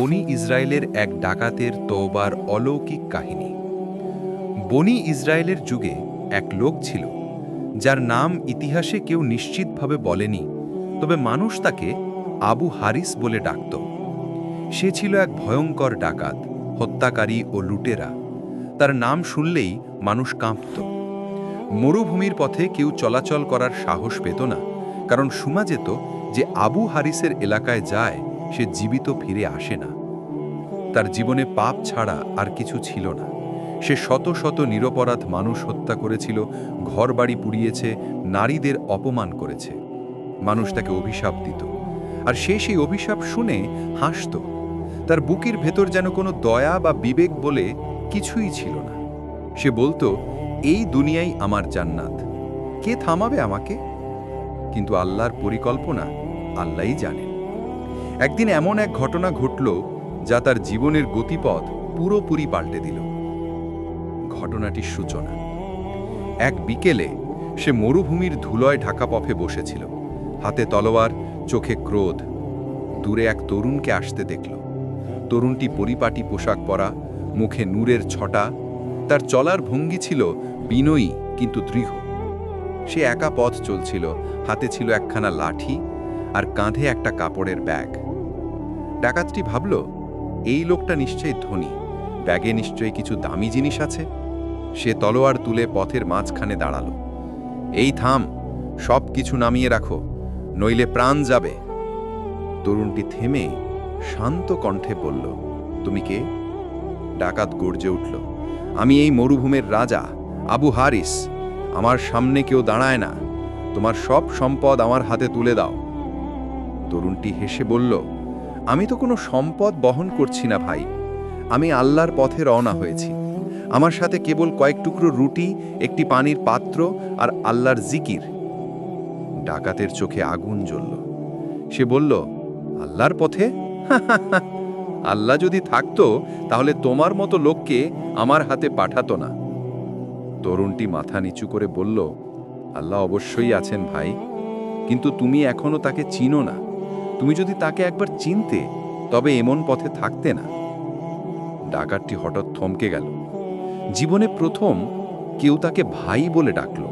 বনি ইসরায়েলের এক ডাকাতের তওবার অলৌকিক কাহিনী। বনি ইসরায়েলের যুগে এক লোক ছিল যার নাম ইতিহাসে কেউ নিশ্চিতভাবে বলেনি, তবে মানুষ তাকে আবু হারিস বলে ডাকত। সে ছিল এক ভয়ঙ্কর ডাকাত, হত্যাকারী ও লুটেরা। তার নাম শুনলেই মানুষ কাঁপত। মরুভূমির পথে কেউ চলাচল করার সাহস পেত না, কারণ শোনা যেত যে আবু হারিসের এলাকায় যায় সে জীবিত ফিরে আসে না। তার জীবনে পাপ ছাড়া আর কিছু ছিল না। সে শত শত নিরপরাধ মানুষ হত্যা করেছিল, ঘরবাড়ি পুড়িয়েছে, নারীদের অপমান করেছে। মানুষ তাকে অভিশাপ দিত, আর সে সেই অভিশাপ শুনে হাসত। তার বুকের ভেতর যেন কোনো দয়া বা বিবেক বলে কিছুই ছিল না। সে বলতো, এই দুনিয়াই আমার জান্নাত, কে থামাবে আমাকে? কিন্তু আল্লাহর পরিকল্পনা আল্লাহই জানেন। একদিন এমন এক ঘটনা ঘটল যা তার জীবনের গতিপথ পুরোপুরি পাল্টে দিল। ঘটনাটির সূচনা এক বিকেলে। সে মরুভূমির ধুলোয় ঢাকা পথে বসেছিল, হাতে তলোয়ার, চোখে ক্রোধ। দূরে এক তরুণকে আসতে দেখল। তরুণটি পরিপাটি পোশাক পরা, মুখে নূরের ছটা। তার চলার ভঙ্গি ছিল বিনয়ী কিন্তু দৃঢ়। সে একা পথ চলছিল, হাতে ছিল একখানা লাঠি আর কাঁধে একটা কাপড়ের ব্যাগ। ডাকাতটি ভাবল, এই লোকটা নিশ্চয়ই ধনী, ব্যাগে নিশ্চয়ই কিছু দামি জিনিস আছে। সে তলোয়ার তুলে পথের মাঝখানে দাঁড়ালো। এই থাম, সব কিছু নামিয়ে রাখো, নইলে প্রাণ যাবে। তরুণটি থেমে শান্ত কণ্ঠে বলল, তুমি কে? ডাকাত গর্জে উঠল, আমি এই মরুভূমির রাজা আবু হারিস। আমার সামনে কেউ দাঁড়ায় না। তোমার সব সম্পদ আমার হাতে তুলে দাও। তরুণটি হেসে বলল, আমি তো কোনো সম্পদ বহন করছি না ভাই। আমি আল্লাহর পথে রওনা হয়েছি। আমার সাথে কেবল কয়েক টুকরো রুটি, একটি পানির পাত্র আর আল্লাহর জিকির। ডাকাতের চোখে আগুন জ্বলল। সে বলল, আল্লাহর পথে? আল্লাহ যদি থাকতো তাহলে তোমার মতো লোককে আমার হাতে পাঠাতো না। তরুণটি মাথা নিচু করে বলল, আল্লাহ অবশ্যই আছেন ভাই, কিন্তু তুমি এখনো তাকে চিনো না। তুমি যদি তাকে একবার চিনতে তবে এমন পথে থাকতে না। ডাকাতটি হঠাৎ থমকে গেল। জীবনে প্রথম কেউ তাকে ভাই বলে ডাকল।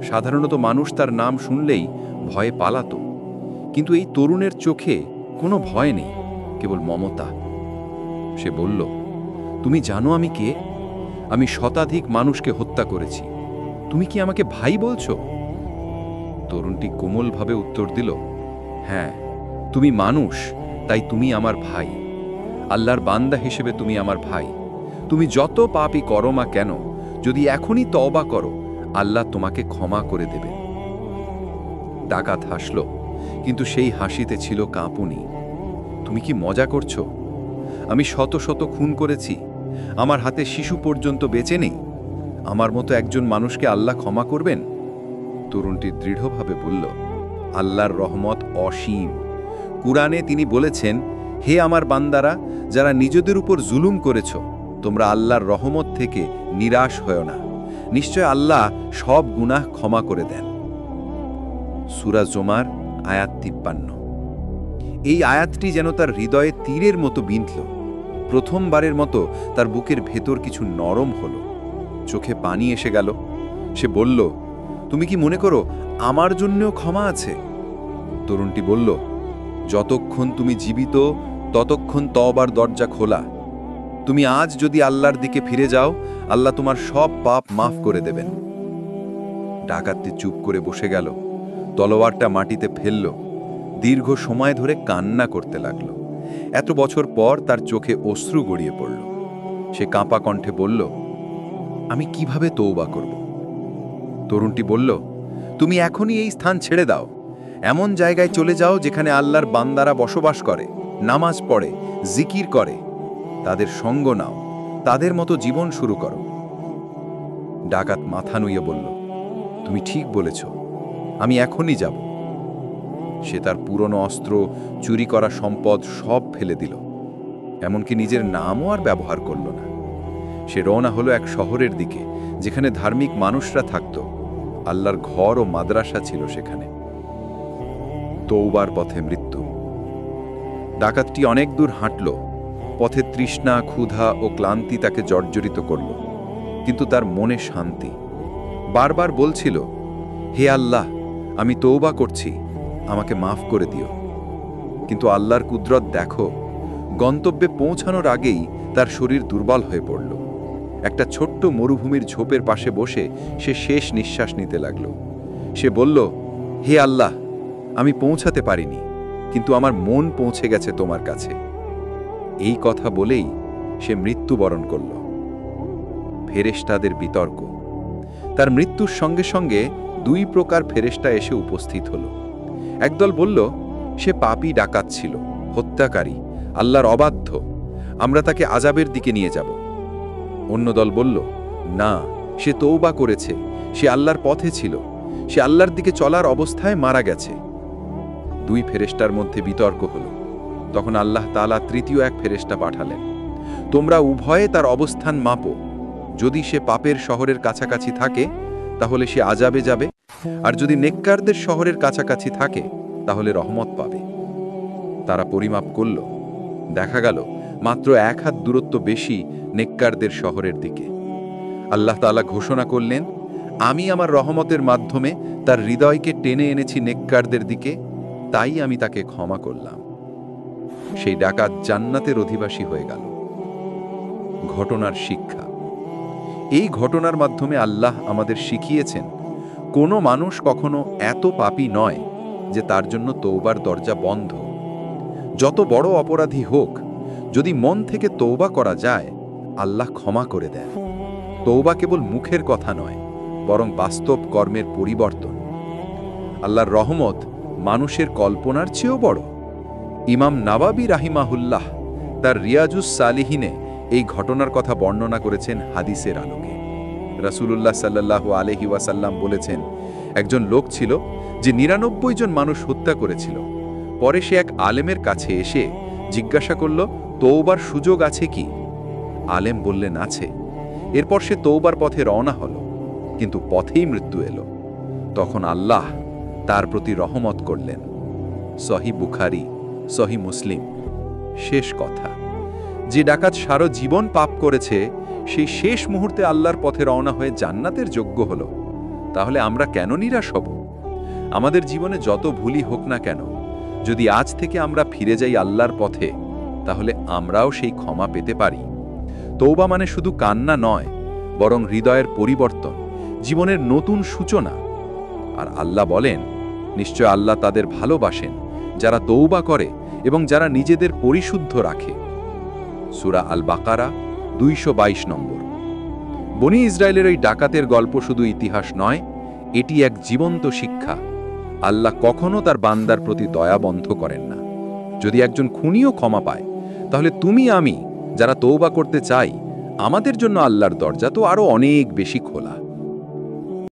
সাধারণত মানুষ তার নাম শুনলেই ভয়ে পালাতো, কিন্তু এই তরুণের চোখে কোনো ভয় নেই, কেবল মমতা। সে বলল, তুমি জানো আমি কে? আমি শতাধিক মানুষকে হত্যা করেছি। তুমি কি আমাকে ভাই বলছো? তরুণটি কোমলভাবে উত্তর দিল, হ্যাঁ, তুমি মানুষ, তাই তুমি আমার ভাই। আল্লাহর বান্দা হিসেবে তুমি আমার ভাই। তুমি যত পাপই করো না কেন, যদি এখনই তওবা করো, আল্লাহ তোমাকে ক্ষমা করে দেবে। ডাকাত হাসল, কিন্তু সেই হাসিতে ছিল কাঁপুনি। তুমি কি মজা করছো? আমি শত শত খুন করেছি, আমার হাতে শিশু পর্যন্ত বেঁচে নেই। আমার মতো একজন মানুষকে আল্লাহ ক্ষমা করবেন? তরুণটি দৃঢ়ভাবে বলল, আল্লাহর রহমত অসীম। কুরআনে তিনি বলেছেন, হে আমার বান্দারা, যারা নিজেদের উপর জুলুম করেছ, তোমরা আল্লাহর রহমত থেকে নিরাশ হও না। নিশ্চয় আল্লাহ সব গুনাহ ক্ষমা করে দেন। সূরা জুমার আয়াত 53। এই আয়াতটি যেন তার হৃদয়ে তীরের মতো বিঁধল। প্রথমবারের মতো তার বুকের ভেতর কিছু নরম হলো, চোখে পানি এসে গেল। সে বলল, তুমি কি মনে করো আমার জন্যও ক্ষমা আছে? তরুণটি বলল, যতক্ষণ তুমি জীবিত ততক্ষণ তওবার দরজা খোলা। তুমি আজ যদি আল্লাহর দিকে ফিরে যাও, আল্লাহ তোমার সব পাপ মাফ করে দেবেন। ডাকাতটি চুপ করে বসে গেল, তলোয়ারটা মাটিতে ফেলল। দীর্ঘ সময় ধরে কান্না করতে লাগল। এত বছর পর তার চোখে অশ্রু গড়িয়ে পড়ল। সে কাঁপা কণ্ঠে বলল, আমি কিভাবে তওবা করব? তরুণটি বলল, তুমি এখনই এই স্থান ছেড়ে দাও। এমন জায়গায় চলে যাও যেখানে আল্লাহর বান্দারা বসবাস করে, নামাজ পড়ে, জিকির করে। তাদের সঙ্গ নাও, তাদের মতো জীবন শুরু করো। ডাকাত মাথা নুইয়ে বলল, তুমি ঠিক বলেছ, আমি এখনই যাব। সে তার পুরনো অস্ত্র, চুরি করা সম্পদ সব ফেলে দিল, এমনকি নিজের নামও আর ব্যবহার করল না। সে রওনা হলো এক শহরের দিকে, যেখানে ধার্মিক মানুষরা থাকত। আল্লাহর ঘর ও মাদ্রাসা ছিল সেখানে। তওবার পথে মৃত্যু। ডাকাতটি অনেক দূর হাঁটল। পথে তৃষ্ণা, ক্ষুধা ও ক্লান্তি তাকে জর্জরিত করল, কিন্তু তার মনে শান্তি। বারবার বলছিল, হে আল্লাহ, আমি তওবা করছি, আমাকে মাফ করে দিও। কিন্তু আল্লাহর কুদরত দেখো, গন্তব্যে পৌঁছানোর আগেই তার শরীর দুর্বল হয়ে পড়ল। একটা ছোট্ট মরুভূমির ঝোপের পাশে বসে সে শেষ নিঃশ্বাস নিতে লাগল। সে বলল, হে আল্লাহ, আমি পৌঁছাতে পারিনি, কিন্তু আমার মন পৌঁছে গেছে তোমার কাছে। এই কথা বলেই সে মৃত্যুবরণ করল। ফেরেশতাদের বিতর্ক। তার মৃত্যুর সঙ্গে সঙ্গে দুই প্রকার ফেরেশতা এসে উপস্থিত হল। একদল বলল, সে পাপী ডাকাত ছিল, হত্যাকারী, আল্লাহর অবাধ্য, আমরা তাকে আযাবের দিকে নিয়ে যাব। অন্য দল বলল, না, সে তওবা করেছে, সে আল্লাহর পথে ছিল, সে আল্লাহর দিকে চলার অবস্থায় মারা গেছে। দুই ফেরেশতার মধ্যে বিতর্ক হল। তখন আল্লাহ তাআলা তৃতীয় এক ফেরেশতা পাঠালেন। তোমরা উভয়ে তার অবস্থান মাপো। যদি সে পাপের শহরের কাছাকাছি থাকে তাহলে সে আযাবে যাবে, আর যদি নেককারদের শহরের কাছাকাছি থাকে তাহলে রহমত পাবে। তারা পরিমাপ করল। দেখা গেল মাত্র 1 হাত দূরত্ব বেশি নেককারদের শহরের দিকে। আল্লাহ তাআলা ঘোষণা করলেন, আমি আমার রহমতের মাধ্যমে তার হৃদয়কে টেনে এনেছি নেককারদের দিকে, তাই আমি তাকে ক্ষমা করলাম। সেই ডাকাত জান্নাতের অধিবাসী হয়ে গেল। ঘটনার শিক্ষা। এই ঘটনার মাধ্যমে আল্লাহ আমাদের শিখিয়েছেন, কোনো মানুষ কখনো এত পাপী নয় যে তার জন্য তওবার দরজা বন্ধ। যত বড় অপরাধী হোক, যদি মন থেকে তওবা করা যায়, আল্লাহ ক্ষমা করে দেন। তওবা কেবল মুখের কথা নয়, বরং বাস্তব কর্মের পরিবর্তন। আল্লাহর রহমত মানুষের কল্পনার চেয়েও বড়। ইমাম নাওয়াবী রাহিমাহুল্লাহ তার রিয়াজুস সালিহিনে এই ঘটনার কথা বর্ণনা করেছেন হাদিসের আলোকে। রাসূলুল্লাহ সাল্লাল্লাহু আলাইহি ওয়াসাল্লাম বলেছেন, একজন লোক ছিল যে 99 জন মানুষ হত্যা করেছিল। পরে সে এক আলেমের কাছে এসে জিজ্ঞাসা করল, তওবার সুযোগ আছে কি? আলেম বললেন, আছে। এরপর সে তওবার পথে রওনা হল, কিন্তু পথেই মৃত্যু এলো। তখন আল্লাহ তার প্রতি রহমত করলেন। সহিহ বুখারী, সহিহ মুসলিম। শেষ কথা, যে ডাকাত সারা জীবন পাপ করেছে, সেই শেষ মুহূর্তে আল্লাহর পথে রওনা হয়ে জান্নাতের যোগ্য হল। তাহলে আমরা কেন নিরাশ হব? আমাদের জীবনে যত ভুলই হোক না কেন, যদি আজ থেকে আমরা ফিরে যাই আল্লাহর পথে, তাহলে আমরাও সেই ক্ষমা পেতে পারি। তওবা মানে শুধু কান্না নয়, বরং হৃদয়ের পরিবর্তন, জীবনের নতুন সূচনা। আর আল্লাহ বলেন, নিশ্চয় আল্লাহ তাদের ভালোবাসেন যারা তওবা করে এবং যারা নিজেদের পরিশুদ্ধ রাখে। সূরা আল বাকারা 222 নম্বর। বনী ইসরায়েলের এই ডাকাতের গল্প শুধু ইতিহাস নয়, এটি এক জীবন্ত শিক্ষা। আল্লাহ কখনো তার বান্দার প্রতি দয়া বন্ধ করেন না। যদি একজন খুনিও ক্ষমা পায়, তাহলে তুমি আমি যারা তওবা করতে চাই, আমাদের জন্য আল্লাহর দরজা তো আরো অনেক বেশি খোলা।